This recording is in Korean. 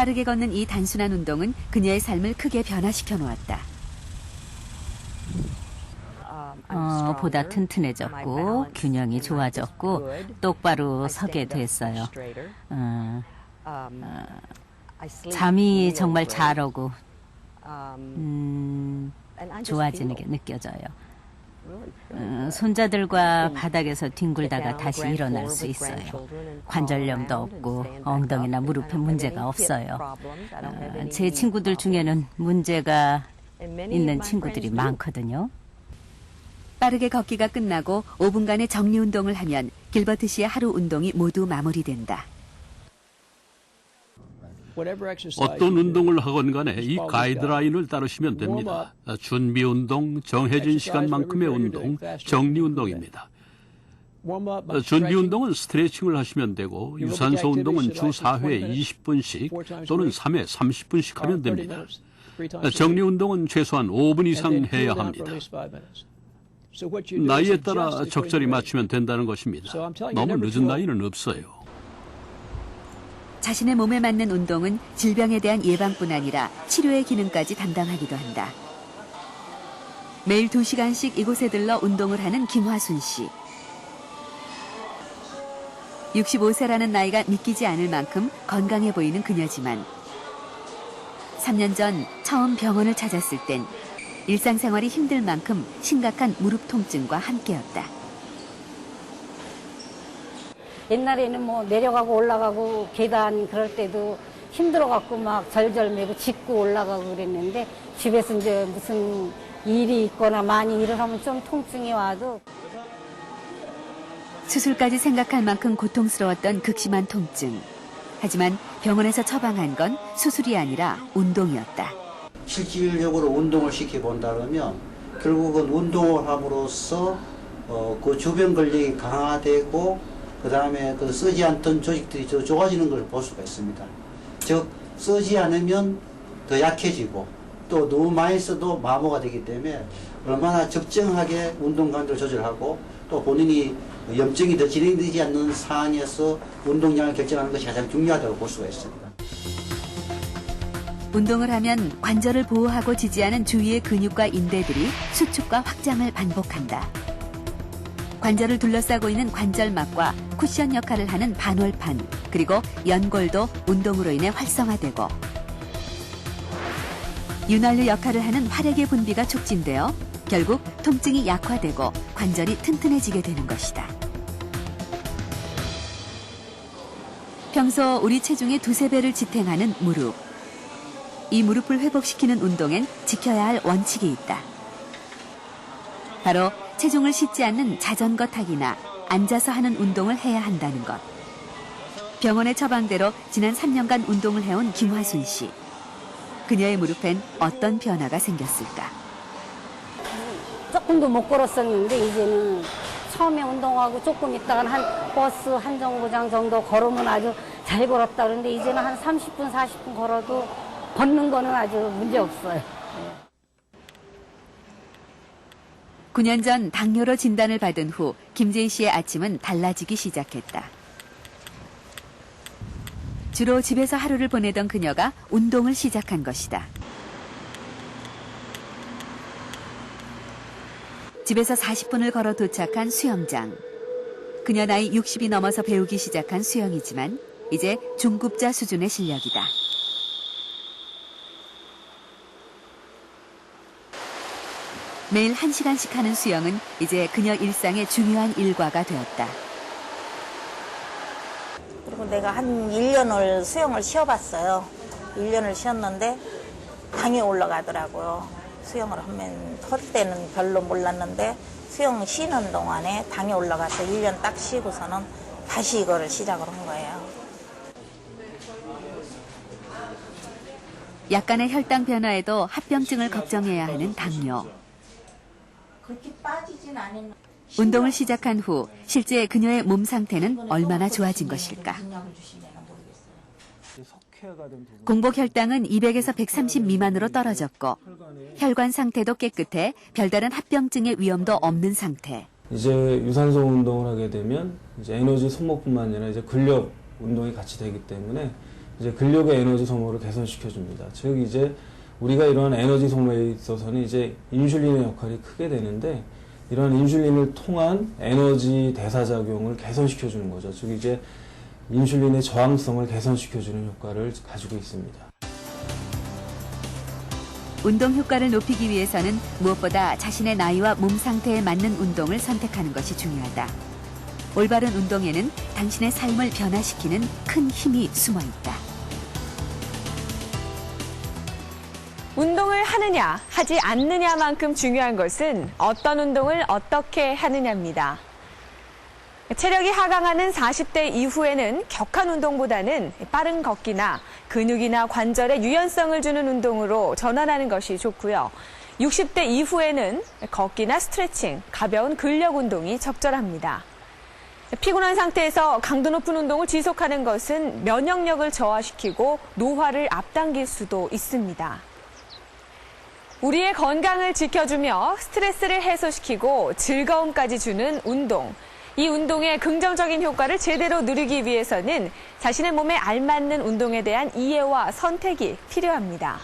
빠르게 걷는 이 단순한 운동은 그녀의 삶을 크게 변화시켜 놓았다. 보다 튼튼해졌고 균형이 좋아졌고 똑바로 서게 됐어요. 잠이 정말 잘 오고 좋아지는 게 느껴져요. 손자들과 바닥에서 뒹굴다가 다시 일어날 수 있어요. 관절염도 없고 엉덩이나 무릎에 문제가 없어요. 제 친구들 중에는 문제가 있는 친구들이 많거든요. 빠르게 걷기가 끝나고 5분간의 정리 운동을 하면 길버트 씨의 하루 운동이 모두 마무리된다. 어떤 운동을 하건 간에 이 가이드라인을 따르시면 됩니다. 준비 운동, 정해진 시간만큼의 운동, 정리 운동입니다. 준비 운동은 스트레칭을 하시면 되고 유산소 운동은 주 4회 20분씩 또는 3회 30분씩 하면 됩니다. 정리 운동은 최소한 5분 이상 해야 합니다. 나이에 따라 적절히 맞추면 된다는 것입니다. 너무 늦은 나이는 없어요. 자신의 몸에 맞는 운동은 질병에 대한 예방뿐 아니라 치료의 기능까지 담당하기도 한다. 매일 2시간씩 이곳에 들러 운동을 하는 김화순 씨. 65세라는 나이가 믿기지 않을 만큼 건강해 보이는 그녀지만 3년 전 처음 병원을 찾았을 땐 일상생활이 힘들 만큼 심각한 무릎 통증과 함께였다. 옛날에는 뭐 내려가고 올라가고 계단 그럴 때도 힘들어갖고 막 절절매고 짚고 올라가고 그랬는데 집에서 이제 무슨 일이 있거나 많이 일을 하면 좀 통증이 와도 수술까지 생각할 만큼 고통스러웠던 극심한 통증. 하지만 병원에서 처방한 건 수술이 아니라 운동이었다. 실질적으로 운동을 시켜본다면 결국은 운동을 함으로써 그 주변 근력이 강화되고 그 다음에 그 쓰지 않던 조직들이 더 좋아지는 걸 볼 수가 있습니다. 즉 쓰지 않으면 더 약해지고 또 너무 많이 써도 마모가 되기 때문에 얼마나 적정하게 운동 강도를 조절하고 또 본인이 염증이 더 진행되지 않는 상황에서 운동량을 결정하는 것이 가장 중요하다고 볼 수가 있습니다. 운동을 하면 관절을 보호하고 지지하는 주위의 근육과 인대들이 수축과 확장을 반복한다. 관절을 둘러싸고 있는 관절막과 쿠션 역할을 하는 반월판, 그리고 연골도 운동으로 인해 활성화되고 윤활유 역할을 하는 활액의 분비가 촉진되어 결국 통증이 약화되고 관절이 튼튼해지게 되는 것이다. 평소 우리 체중의 2~3배를 지탱하는 무릎. 이 무릎을 회복시키는 운동엔 지켜야 할 원칙이 있다. 바로 체중을 싣지 않는 자전거 타기나 앉아서 하는 운동을 해야 한다는 것. 병원의 처방대로 지난 3년간 운동을 해온 김화순 씨. 그녀의 무릎엔 어떤 변화가 생겼을까? 조금도 못 걸었었는데 이제는 처음에 운동하고 조금 있다가 한 버스 한 정거장 정도 걸으면 아주 잘 걸었다 그러는데 이제는 한 30분, 40분 걸어도 걷는 거는 아주 문제 없어요. 9년 전 당뇨로 진단을 받은 후 김재희 씨의 아침은 달라지기 시작했다. 주로 집에서 하루를 보내던 그녀가 운동을 시작한 것이다. 집에서 40분을 걸어 도착한 수영장. 그녀 나이 60이 넘어서 배우기 시작한 수영이지만 이제 중급자 수준의 실력이다. 매일 1시간씩 하는 수영은 이제 그녀 일상의 중요한 일과가 되었다. 그리고 내가 한 1년을 수영을 쉬어봤어요. 1년을 쉬었는데 당이 올라가더라고요. 수영을 하면 할 때는 별로 몰랐는데 수영 쉬는 동안에 당이 올라가서 1년 딱 쉬고서는 다시 이거를 시작을 한 거예요. 약간의 혈당 변화에도 합병증을 걱정해야 하는 당뇨. 그렇게 빠지진 않은. 운동을 시작한 후 실제 그녀의 몸 상태는 얼마나 좋아진 것일까? 공복 혈당은 200에서 130 미만으로 떨어졌고 혈관 상태도 깨끗해 별다른 합병증의 위험도 없는 상태. 이제 유산소 운동을 하게 되면 이제 에너지 소모뿐만 아니라 이제 근력 운동이 같이 되기 때문에 이제 근력의 에너지 소모를 개선시켜 줍니다. 즉 이제 우리가 이런 에너지 소모에 있어서는 이제 인슐린의 역할이 크게 되는데 이런 인슐린을 통한 에너지 대사작용을 개선시켜 주는 거죠. 즉 이제 인슐린의 저항성을 개선시켜 주는 효과를 가지고 있습니다. 운동 효과를 높이기 위해서는 무엇보다 자신의 나이와 몸 상태에 맞는 운동을 선택하는 것이 중요하다. 올바른 운동에는 당신의 삶을 변화시키는 큰 힘이 숨어 있다. 운동을 하느냐, 하지 않느냐만큼 중요한 것은 어떤 운동을 어떻게 하느냐입니다. 체력이 하강하는 40대 이후에는 격한 운동보다는 빠른 걷기나 근육이나 관절에 유연성을 주는 운동으로 전환하는 것이 좋고요. 60대 이후에는 걷기나 스트레칭, 가벼운 근력 운동이 적절합니다. 피곤한 상태에서 강도 높은 운동을 지속하는 것은 면역력을 저하시키고 노화를 앞당길 수도 있습니다. 우리의 건강을 지켜주며 스트레스를 해소시키고 즐거움까지 주는 운동. 이 운동의 긍정적인 효과를 제대로 누리기 위해서는 자신의 몸에 알맞는 운동에 대한 이해와 선택이 필요합니다.